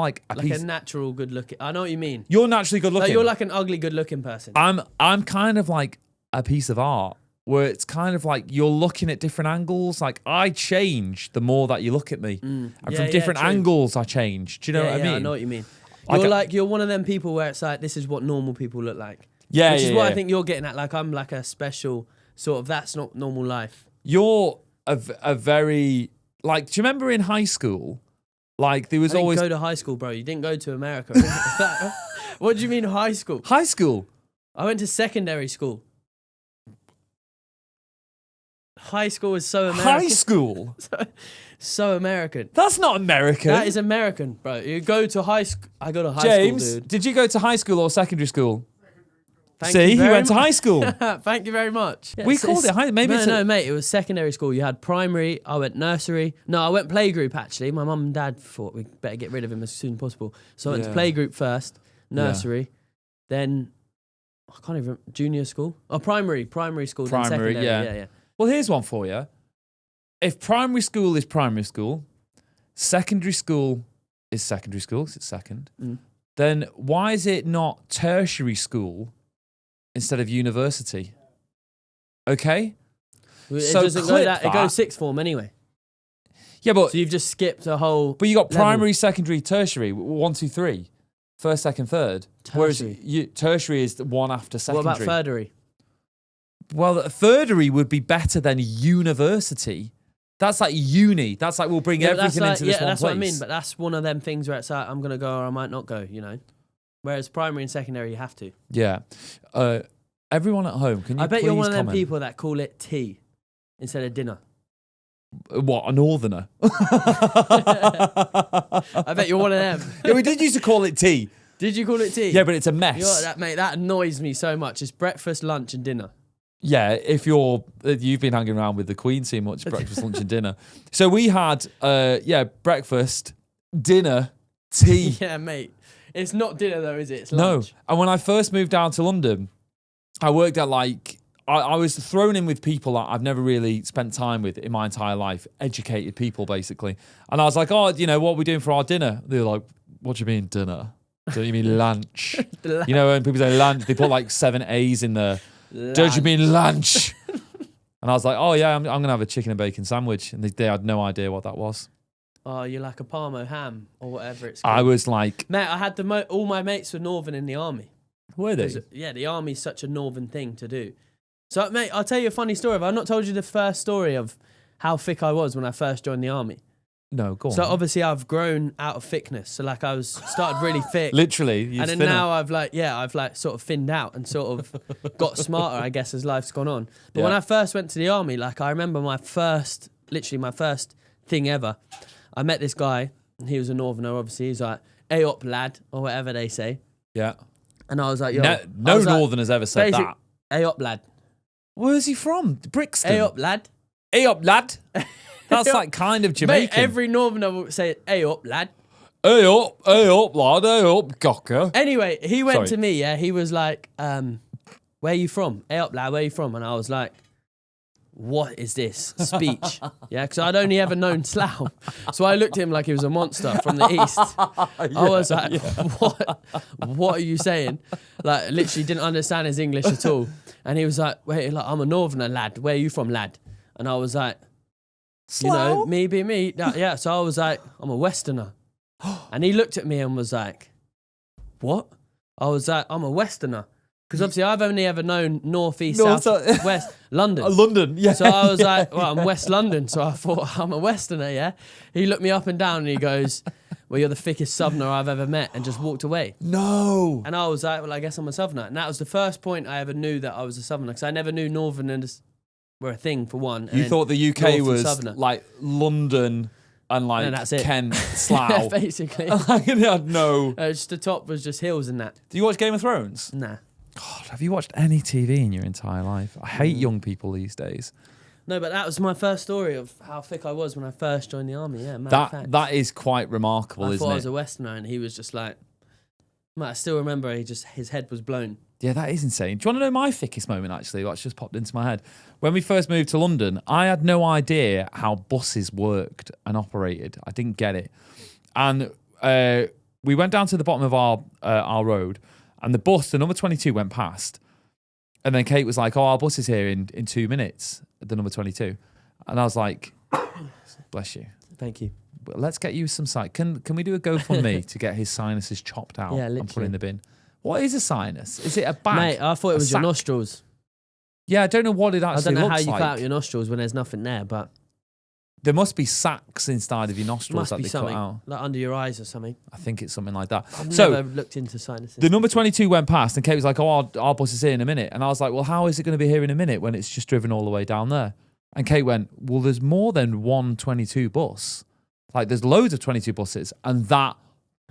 natural good looking. I know what you mean. You're naturally good looking. Like you're like an ugly good looking person. I'm kind of like a piece of art where it's kind of like you're looking at different angles. Like I change the more that you look at me. And from different angles I change. Do you know what I mean? I know what you mean. Like you're one of them people where it's like, this is what normal people look like. Yeah, Which is what I think you're getting at. Like I'm like a special sort of, that's not normal life. You're a very, like, do you remember in high school? Like there was I didn't always go to high school, bro. You didn't go to America. What do you mean high school? high school. I went to secondary school. High school is so American. High school. So American. That's not American. That is American, bro. You go to high school. I go to high James, school, dude. did you go to high school or secondary school? Thank See, you he very went to much. high school. Thank you very much. We called it high. Maybe no, mate. It was secondary school. You had primary. I went nursery. No, I went playgroup actually. My mum and dad thought we better get rid of him as soon as possible. So I went to playgroup first, nursery, then I can't even junior school. Oh, primary school. Then Primary, secondary. Yeah. Well, here's one for you. If primary school is primary school, secondary school is secondary school, 'cause it's second, then why is it not tertiary school instead of university? Okay? It So doesn't go clip that. It that. goes sixth form anyway. Yeah, but So you've just skipped a whole. you got level. primary, secondary, tertiary, 1, 2, 3. First, second, third. Whereas Tertiary. tertiary is the one after What secondary. about thirdery? Well, thirdery would be better than university. That's like uni. That's like we'll bring everything into this one that's place. what I mean. But that's one of them things where it's like I'm gonna go or I might not go. You know. Whereas primary and secondary, you have to. Yeah. Everyone at home, can you I bet please you're one of them comment? people that call it tea instead of dinner. What, a northerner? I bet you're one of them. Yeah, we did used to call it tea. Did you call it tea? Yeah, but it's a mess. That annoys me so much. It's breakfast, lunch, and dinner. Yeah, if you've been hanging around with the Queen too much, breakfast, lunch, and dinner. So we had, breakfast, dinner, tea. Yeah, mate. It's not dinner though, is it? It's No. lunch. And when I first moved down to London, I worked at I was thrown in with people that I've never really spent time with in my entire life, educated people basically. And I was like, what are we doing for our dinner? They were like, what do you mean dinner? Don't you mean lunch? You know, when people say lunch, they put like 7 A's in there. Don't you mean lunch? And I was like, oh yeah, I'm going to have a chicken and bacon sandwich. And they had no idea what that was. Oh, you're like a Parmo ham or whatever it's called. I was like... Mate, I had all my mates were northern in the army. Were they? Yeah, the army's such a northern thing to do. So, mate, I'll tell you a funny story. Have I not told you the first story of how thick I was when I first joined the army? No, go on. So, obviously, I've grown out of thickness. So, like, started really thick. Literally. And then now I've sort of thinned out and sort of got smarter, I guess, as life's gone on. But when I first went to the army, like, I remember my first thing ever. I met this guy, and he was a northerner, obviously. He's like, "Hey up, lad," or whatever they say. Yeah. And I was like, "Yo." No northerners ever said that. "Hey up, lad." Where's he from? Brixton. "Hey up, lad." Hey up, lad. That's like kind of Jamaican. Mate, every northerner will say, "Hey up, lad." Hey up, lad. Hey up, cocker. Anyway, he went to me, yeah. He was like, where you from? Hey up, lad, where you from? And I was like, what is this speech? Yeah, because I'd only ever known Slough. So I looked at him like he was a monster from the east. I was like, what are you saying? Like, literally didn't understand his English at all. And he was like, wait, like, I'm a northerner, lad. Where are you from, lad? And I was like, Slough? you know, me be me. Yeah, so I was like, I'm a westerner. And he looked at me and was like, what? I was like, I'm a westerner. Because obviously I've only ever known north, east, south, west, London. London, yeah. So I was like, well, I'm West London. So I thought, I'm a westerner, yeah? He looked me up and down and he goes, well, you're the thickest southerner I've ever met, and just walked away. No. And I was like, well, I guess I'm a southerner. And that was the first point I ever knew that I was a southerner, because I never knew northerners were a thing, for one. You thought the UK was southerner. like London and like that's it. Kent, Slough. Basically. No. Just the top was just hills and that. Do you watch Game of Thrones? Nah. God, have you watched any TV in your entire life? I hate young people these days. No, but that was my first story of how thick I was when I first joined the army. Yeah, fact. That is quite remarkable, I isn't thought it? I was a westerner, and he was just like, I still remember his head was blown. Yeah, that is insane. Do you want to know my thickest moment, actually? That's just popped into my head. When we first moved to London, I had no idea how buses worked and operated. I didn't get it. And we went down to the bottom of our road, and the bus, the number 22, went past. And then Kate was like, oh, our bus is here in 2 minutes, the number 22. And I was like, bless you. Thank you. Well, let's get you some sight. Can we do a GoFundMe to get his sinuses chopped out and put in the bin? What is a sinus? Is it a bag? Mate, I thought it was your nostrils. Yeah, I don't know what it actually looks like. I don't know how you cut out your nostrils when there's nothing there, but... There must be sacs inside of your nostrils that they cut out. Like under your eyes or something. I think it's something like that. I've never looked into sinuses. The number 22 went past and Kate was like, oh, our bus is here in a minute. And I was like, well, how is it going to be here in a minute when it's just driven all the way down there? And Kate went, well, there's more than one 22 bus. Like, there's loads of 22 buses. And that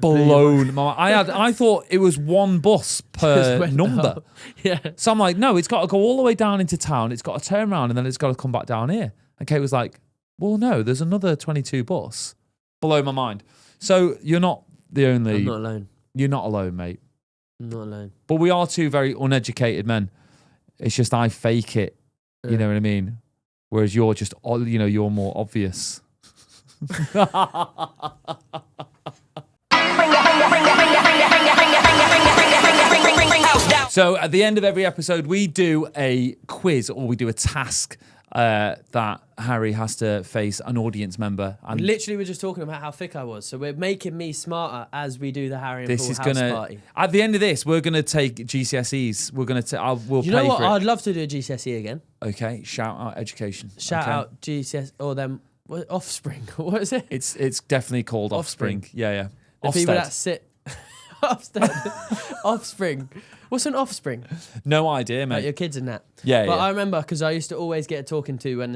blown my mind. I thought it was one bus per number. Yeah. So I'm like, no, it's got to go all the way down into town. It's got to turn around and then it's got to come back down here. And Kate was like, well, no, there's another 22 bus. Blow my mind. So you're not the only... I'm not alone. You're not alone, mate. I'm not alone. But we are two very uneducated men. It's just I fake it. You know what I mean? Whereas you're just, you're more obvious. So at the end of every episode, we do a quiz or we do a task that Harry has to face an audience member. And literally, we're just talking about how thick I was. So we're making me smarter as we do the Harry and Paul house party. At the end of this, we're gonna take GCSEs. We're gonna we'll pay you know what? for it. I'd love to do a GCSE again. Okay, shout out education. Shout out GCSE or them Offspring. What is it? It's definitely called Offspring. Yeah. The people that sit Offspring. What's an offspring? No idea, mate. Like your kids and that. Yeah, But I remember because I used to always get talking to when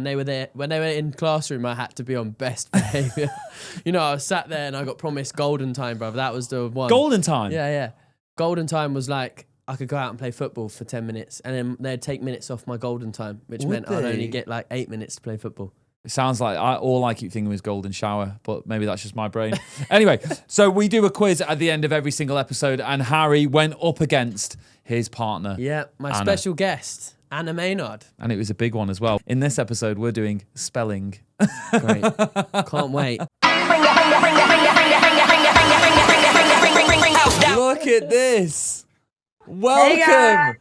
they were there, when they were in classroom, I had to be on best behaviour. I was sat there and I got promised golden time, brother. That was the one. Golden time? Yeah. Golden time was like, I could go out and play football for 10 minutes and then they'd take minutes off my golden time, which meant I'd only get like 8 minutes to play football. It sounds like all I keep thinking was golden shower, but maybe that's just my brain. Anyway, so we do a quiz at the end of every single episode, and Harry went up against his partner. Yeah, my Anna. special guest, Anna Maynard. And it was a big one as well. In this episode, we're doing spelling. Great. Can't wait. Look at this. Welcome.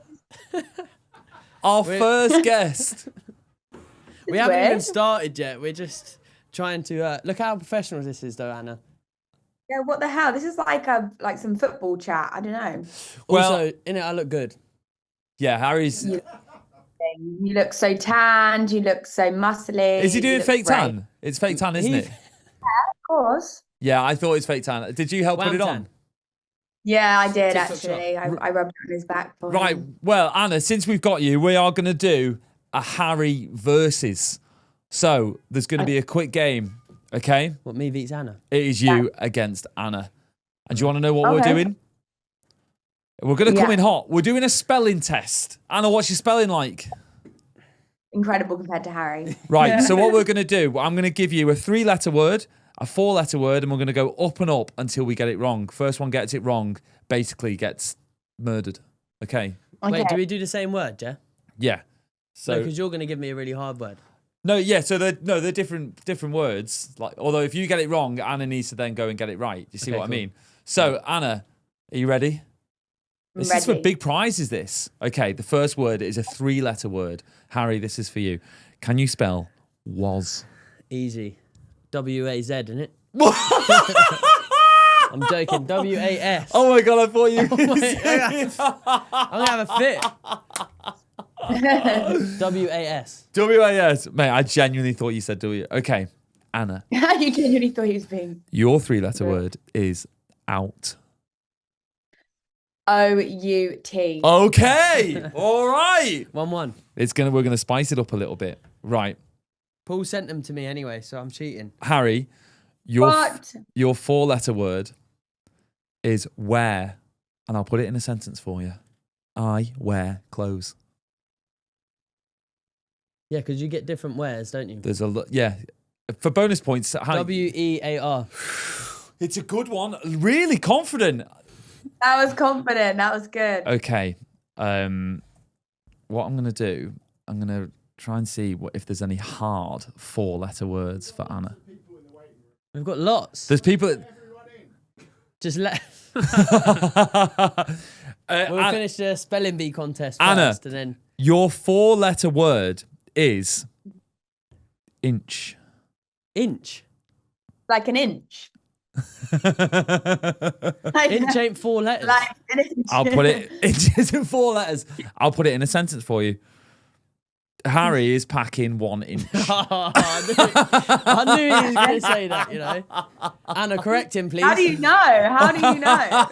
Our first guest. We haven't even started yet. We're just trying to look how professional this is, though, Anna. Yeah, what the hell? This is like some football chat. I don't know. Also, in it, I look good. Yeah, Harry's. You look so tanned. You look so muscly. Is he doing fake tan? It's fake tan, isn't it? Yeah, of course. Yeah, I thought it's fake tan. Did you help put it on? Yeah, I did TikTok actually. I rubbed it on his back for Right. him. Well, Anna, since we've got you, we are going to do a Harry versus. So there's going to be a quick game, okay? What, me beats Anna? It is you against Anna. And do you want to know what we're doing? We're going to come in hot. We're doing a spelling test. Anna, what's your spelling like? Incredible compared to Harry. Right, so what we're going to do, I'm going to give you a 3-letter word, a 4-letter word, and we're going to go up and up until we get it wrong. First one gets it wrong, basically gets murdered. Okay? Wait, do we do the same word, yeah? Yeah. So because you're going to give me a really hard word. no, yeah. So they're different words. Like, although if you get it wrong, Anna needs to then go and get it right. You see Okay, what cool. I mean? So Anna, are you ready? This is for Ready. big prizes. This. Okay. The first word is a 3-letter word. Harry, this is for you. Can you spell was? Easy. WAZ, isn't it? I'm joking. WAS. Oh my god! I thought you. I'm going to have a fit. WAS. WAS, mate. I genuinely thought you said W. Okay, Anna, You genuinely thought he was being your 3-letter Yeah. word is out. O-U-T. Okay, all right. 1-1. We're gonna spice it up a little bit, right? Paul sent them to me anyway, so I'm cheating. Harry, your What? your 4-letter word is wear, and I'll put it in a sentence for you. I wear clothes. Yeah, because you get different wares, don't you? There's a lot. Yeah, for bonus points. WEAR. It's a good one. Really confident. That was confident. That was good. Okay. What I'm going to do, I'm going to try and see if there's any hard 4-letter words for Anna. We've got lots. There's people... Just let. We'll We'll finish the spelling bee contest Anna. first, and then Your 4-letter word is inch. inch. Like an inch. Like, Inch ain't 4 letters. like an inch. I'll put it inches in 4 letters. I'll put it in a sentence for you. Harry is packing 1 inch. I knew he was going to say that, you know. Anna, correct him, please. How do you know? How do you know?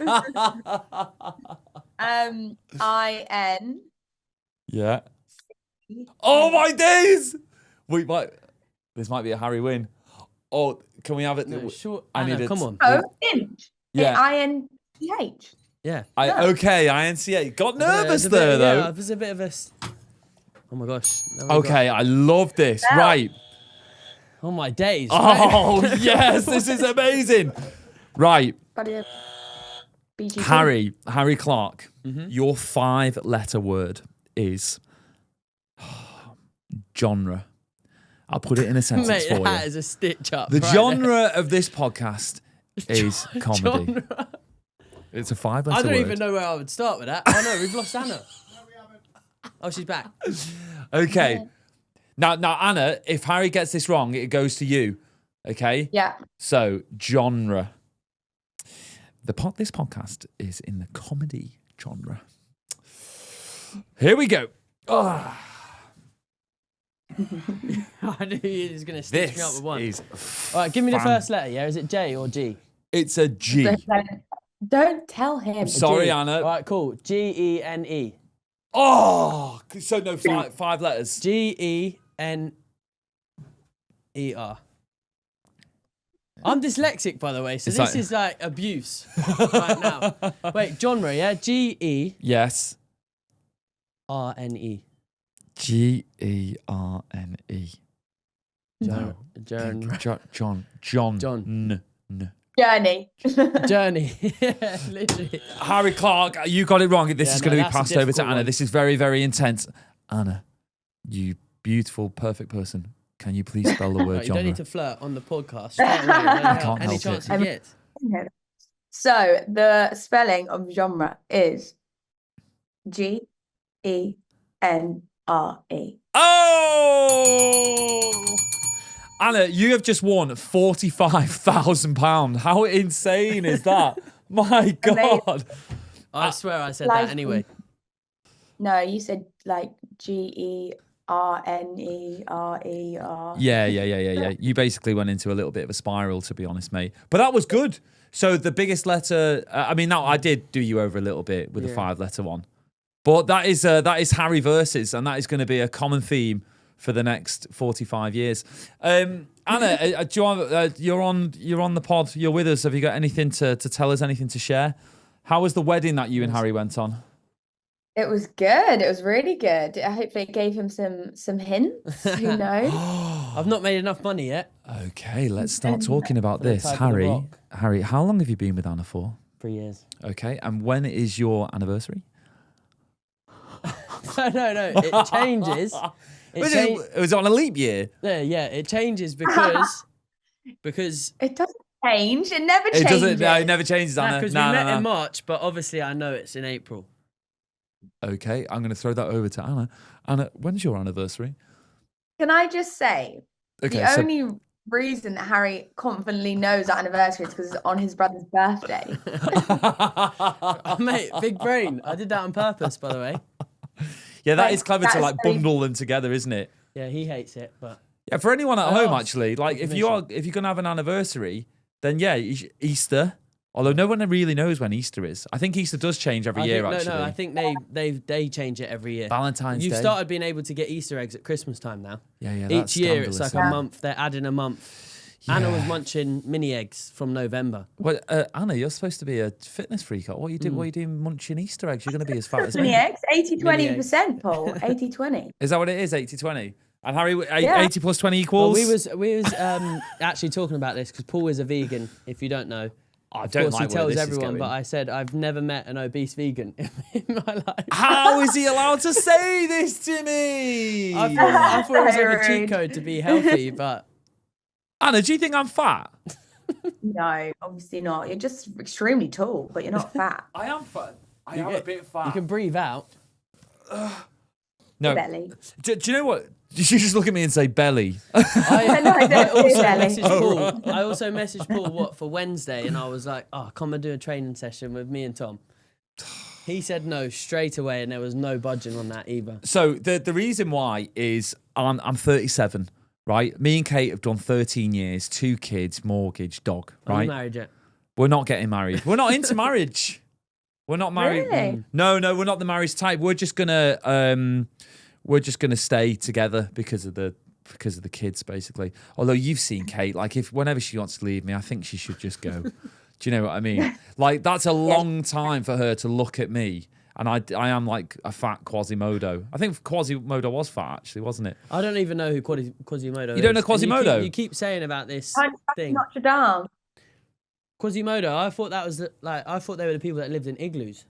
I-N. Yeah. Oh my days! This might be a Harry win. Oh, can we have it? No, sure. I Anna, need it. come on. Oh, inch. Yeah. I-N-C-H. Yeah. Okay, INCA. Got nervous There's a there, bit, though. Yeah, there's a bit of a... Oh, my gosh. Now we've Okay, I love this. Yeah. Right. got- Oh, my days. Oh, yes, this is amazing. Right, Buddy, BGP. Harry Clark, your 5-letter word is genre. I'll put it in a sentence Mate, for that you. is a stitch up. The right genre of this podcast is there. comedy. Genre. It's a 5-letter I word. don't even know where I would start with that. Oh, no, we've lost Anna. Oh, she's back. Okay. Now, Anna, if Harry gets this wrong, it goes to you. Okay? Yeah. So, genre. This podcast is in the comedy genre. Here we go. Oh, I knew he was going to stitch me up this with one. is All right, give me the fan- first letter, yeah? Is it J or G? It's a G. Don't tell him. Sorry, G. Anna. All right, cool. Gene. Oh, so no, 5 letters. Gener. I'm dyslexic, by the way, so It's this like- is like abuse right now. Wait, genre, yeah? Gerne. Yes. गर्ने. Gerne. No. John. John. John. Journey. Journey. Yeah, literally. Harry Clark, you got it wrong. This Yeah, is no, going to be that's a passed over to difficult Anna. one. This is very, very intense. Anna, you beautiful, perfect person. Can you please spell the word Right, you don't genre? need to flirt on the podcast. Straight away, no can't any help chance it. you get. So the spelling of genre is Genre. Oh! Anna, you have just won £45,000. How insane is that? My God. I swear I said Like- that anyway. No, you said like Gernerer. Yeah. You basically went into a little bit of a spiral, to be honest, mate. But that was good. So the biggest letter, I did do you over a little bit with the 5-letter one. But that is Harry versus, and that is going to be a common theme for the next 45 years. Anna, do you want, you're on the pod. You're with us. Have you got anything to tell us? Anything to share? How was the wedding that you and Harry went on? It was good. It was really good. Hopefully it gave him some hints. Who knows? I've not made enough money yet. Okay, let's start talking about For the this. type of the Harry, rock. Harry, how long have you been with Anna for? 3 years. Okay, and when is your anniversary? No. It changes. Was it on a leap year? Yeah. It changes because It doesn't change. It never It changes. doesn't. No, it never changes, Anna. because No, we met no. in March, but obviously I know it's in April. Okay, I'm going to throw that over to Anna. Anna, when's your anniversary? Can I just say, Okay, the only reason that Harry confidently knows that anniversary is because it's on his brother's birthday. Oh, mate, big brain. I did that on purpose, by the way. Yeah, that Like, is clever to that's like very- bundle them together, isn't it? Yeah, he hates it, but Yeah, for anyone at I home, asked actually, like if confirmation. you're gonna have an anniversary, then yeah, Easter. Although no one really knows when Easter is. I think Easter does change every year. No, Actually, I think they change it every year. Valentine's You've Day. started being able to get Easter eggs at Christmas time now. Yeah, that's Each year it's like scandalous, a isn't it? month. They're adding a month. Anna was Yeah. munching mini eggs from November. Well, Anna, you're supposed to be a fitness freak. What are you doing? What are you doing munching Easter eggs? You're going to be as fat as Mini me. eggs, 80-20%, Paul. 80-20. Is that what it is? 80-20? And Harry, Yeah. 80 plus 20 Well, equals? we was actually talking about this because Paul is a vegan. If you don't know, I of don't course like he where tells this is everyone. going. But I said I've never met an obese vegan in my life. How is he allowed to say this to me? I thought it was like a Rude. cheat code to be healthy, but Anna, do you think I'm fat? No, obviously not. You're just extremely tall, but you're not fat. I am fat. I You am get- a bit fat. you can breathe out. No. Belly. Do you know what? You should just look at me and say belly. I, No, I don't I also say belly. messaged Paul. I also messaged Paul for Wednesday, and I was like, "Oh, come and do a training session with me and Tom." He said no straight away, and there was no budging on that either. So the reason why is I'm 37, right? Me and Kate have done 13 years, 2 kids, mortgage, dog, Are you right? married yet? We're not getting married. We're not into marriage. We're not married. Really? No, we're not the marriage type. We're just gonna stay together because of the kids, basically. Although you've seen Kate, like whenever she wants to leave me, I think she should just go. Do you know what I mean? Like that's a long time for her to look at me, and I am like a fat Quasimodo. I think Quasimodo was fat, actually, wasn't it? I don't even know who Quasimodo is. You don't know And Quasimodo? You keep saying about this I'm thing. Notre Dame. Quasimodo. I thought that was I thought they were the people that lived in igloos.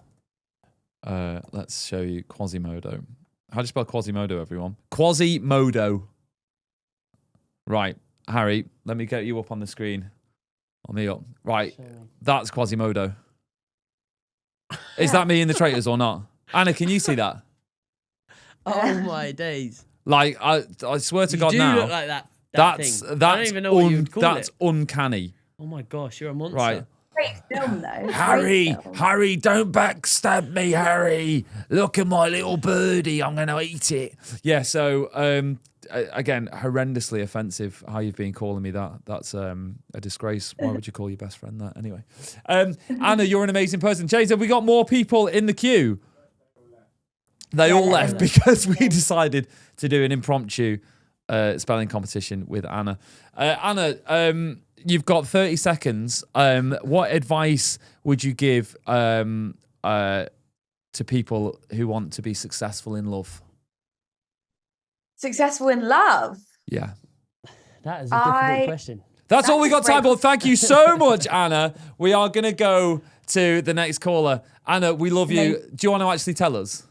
Let's show you Quasimodo. How do you spell Quasimodo, everyone? Quasimodo. Right, Harry, let me get you up on the screen. On me up. Right, that's Quasimodo. Is that me in the Traitors or not? Anna, can you see that? Oh my days! Like, I swear to You God do now, look like that that's thing. I don't even know what you would call that's it. uncanny. Oh my gosh, you're a monster. Right. Great film, though. Great Harry, film. Harry, don't backstab me, Harry. Look at my little birdie. I'm going to eat it. Yeah, so, again, horrendously offensive how you've been calling me that. That's a disgrace. Why would you call your best friend that? Anyway. Anna, you're an amazing person. James, have we got more people in the queue? They all left because we decided to do an impromptu spelling competition with Anna. Anna, you've got 30 seconds. What advice would you give to people who want to be successful in love? Successful in love. Yeah. That is a difficult question. That's all we got That's time great. for. Thank you so much, Anna. We are going to go to the next caller. Anna, we love you. Do you want to actually tell us?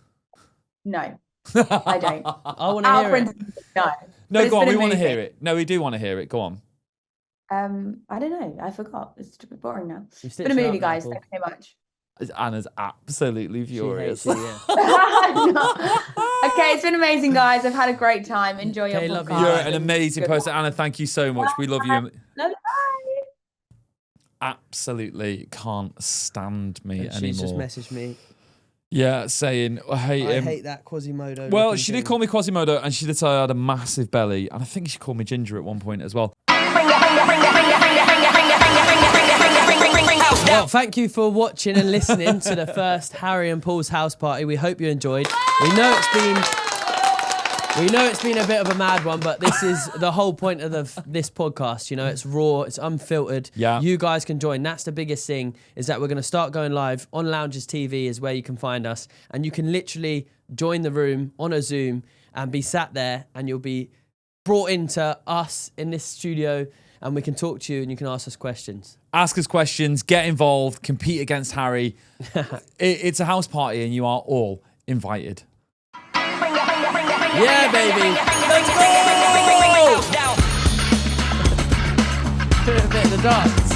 No, I don't. I want to Our hear it. principles, no. No, But it's go on. been We a want to movie. hear it. No, we do want to hear it. Go on. I don't know. I forgot. It's a bit boring now. You It's been a stitched it movie, up now, guys. Paul. Thank you so much. Anna's absolutely She furious. hates you, yeah. I'm not. Okay, it's been amazing, guys. I've had a great time. Enjoy your Okay, love you. podcast. You're Alright, an amazing Good person, Anna. Thank you so much. We love you. Love you. Bye. Absolutely can't stand me And she's just anymore. messaged me. Yeah, saying I hate I him. hate that Quasimodo. Well, looking she thing. did call me Quasimodo, and she did say I had a massive belly, and I think she called me Ginger at one point as well. Well, thank you for watching and listening to the first Harry and Paul's house party. We hope you enjoyed. We know it's been a bit of a mad one, but this is the whole point of this podcast. You know, it's raw, it's unfiltered. Yeah. You guys can join. That's the biggest thing, is that we're going to start going live on Lounges TV is where you can find us. And you can literally join the room on a Zoom and be sat there, and you'll be brought into us in this studio, and we can talk to you and you can ask us questions. Ask us questions, get involved, compete against Harry. It's a house party, and you are all invited. Yeah, baby. Let's go! A bit of the dance.